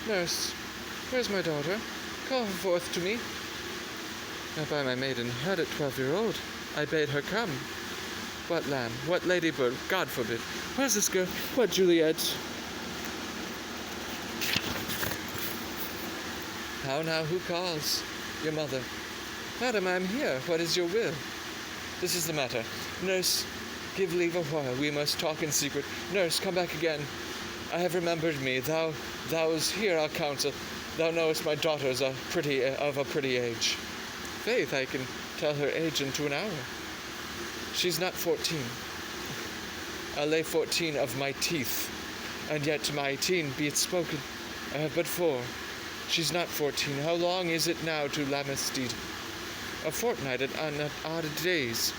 Nurse, where's my daughter? Call her forth to me. Now by my maiden head at 12-year-old, I bade her come. What lamb, what ladybird, God forbid. Where's this girl? What Juliet? How now, who calls? Your mother. Madam, I am here. What is your will? This is the matter. Nurse, give leave a while. We must talk in secret. Nurse, come back again. I have remembered me. Thou's hear our counsel. Thou knowest my daughter's of a pretty age. Faith, I can tell her age into an hour. She's not 14. I'll lay 14 of my teeth, and yet to my 18 be it spoken, I have but 4. She's not 14. How long is it now to Lamesteed? A fortnight on odd days.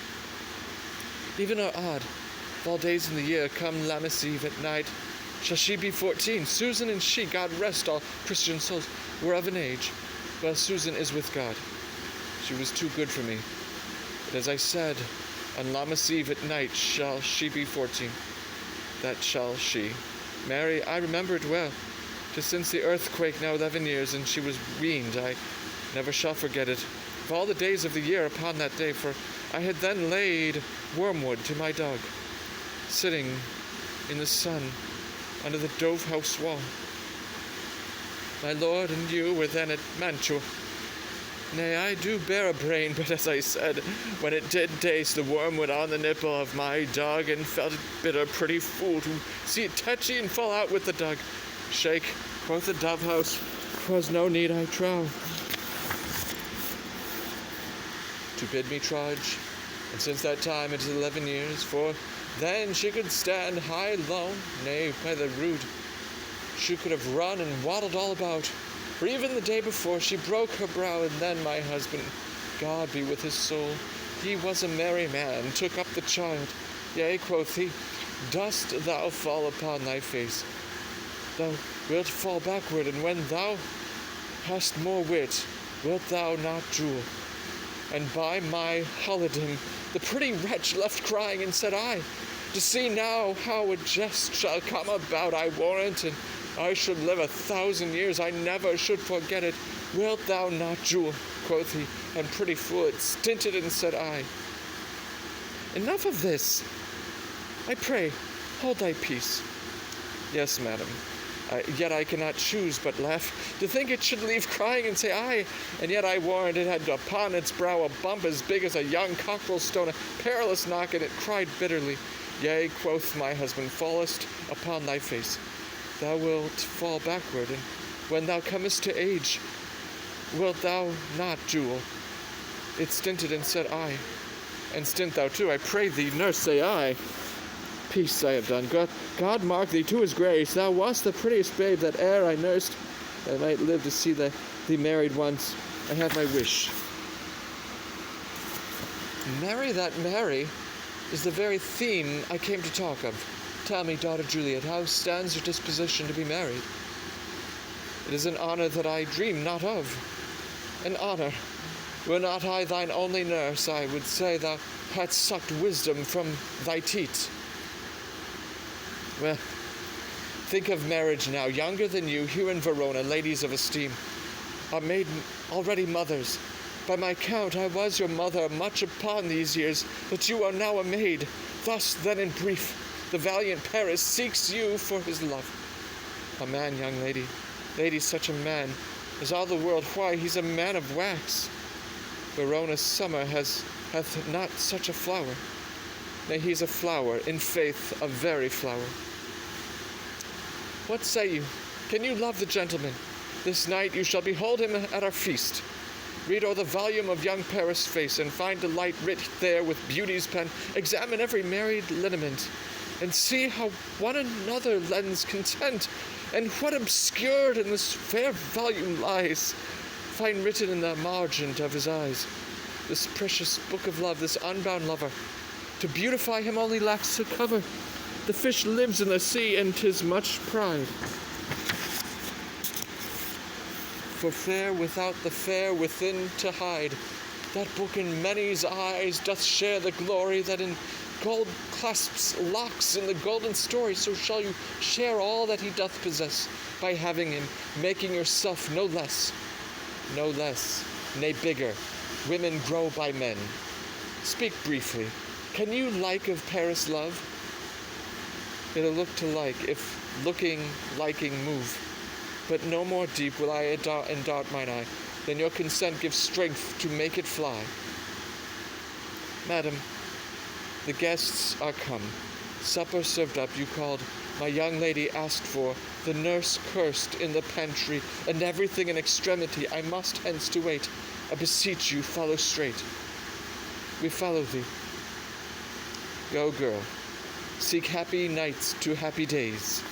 Even or odd, of all days in the year, come Lammas Eve at night, shall she be 14. Susan and she, God rest all Christian souls, were of an age. Well, Susan is with God. She was too good for me. But as I said, on Lammas Eve at night shall she be 14. That shall she. Mary, I remember it well. 'Tis since the earthquake now 11 years, and she was weaned. I never shall forget it. Of all the days of the year upon that day, for I had then laid wormwood to my dog, sitting in the sun under the Dove house wall. My lord and you were then at Mantua. Nay, I do bear a brain, but as I said, when it did taste the wormwood on the nipple of my dog, and felt it bitter, pretty fool to see it touchy and fall out with the dog. Shake, quoth the Dove house, 'twas no need I trow to bid me trudge, and since that time it is 11 years, for then she could stand high alone, nay, by the rood, she could have run and waddled all about, for even the day before she broke her brow, and then my husband, God be with his soul, he was a merry man, took up the child, yea, quoth he, dost thou fall upon thy face, thou wilt fall backward, and when thou hast more wit, wilt thou not drool? And by my holiday, the pretty wretch left crying, and said I, to see now how a jest shall come about, I warrant, and I should live 1,000 years, I never should forget it. Wilt thou not, Jewel? Quoth he, and pretty fool, it stinted, and said I. Enough of this. I pray, hold thy peace. Yes, madam. Yet I cannot choose but laugh, to think it should leave crying and say aye, and yet I warrant it had upon its brow a bump as big as a young cockerel stone, a perilous knock, and it cried bitterly. Yea, quoth my husband, fallest upon thy face. Thou wilt fall backward, and when thou comest to age, wilt thou not, Jewel? It stinted and said aye. And stint thou too, I pray thee, nurse, say aye. Peace I have done. God mark thee to his grace. Thou wast the prettiest babe that e'er I nursed. I might live to see thee married once. I have my wish. Marry that Mary is the very theme I came to talk of. Tell me, daughter Juliet, how stands your disposition to be married? It is an honor that I dream not of. An honor. Were not I thine only nurse, I would say thou hadst sucked wisdom from thy teat. Well, think of marriage now, younger than you, here in Verona, ladies of esteem, are maiden already mothers. By my count, I was your mother much upon these years, but you are now a maid. Thus, then, in brief, the valiant Paris seeks you for his love. A man, young lady, such a man, is all the world. Why, he's a man of wax. Verona's summer hath not such a flower. Nay, he's a flower, in faith, a very flower. What say you? Can you love the gentleman? This night you shall behold him at our feast. Read o'er the volume of young Paris' face, and find delight writ there with beauty's pen. Examine every married lineament, and see how one another lends content, and what obscured in this fair volume lies. Find written in the margin of his eyes this precious book of love, this unbound lover. To beautify him only lacks a cover. The fish lives in the sea, and 'tis much pride. For fair without the fair within to hide, that book in many's eyes doth share the glory that in gold clasps locks in the golden story, so shall you share all that he doth possess, by having him, making yourself no less, nay bigger. Women grow by men. Speak briefly. Can you like of Paris love? It'll look to like, if looking, liking move. But no more deep will I endart mine eye, than your consent gives strength to make it fly. Madam, the guests are come. Supper served up, you called, my young lady asked for, the nurse cursed in the pantry, and everything in extremity. I must hence to wait. I beseech you, follow straight. We follow thee. Go, girl. Seek happy nights to happy days.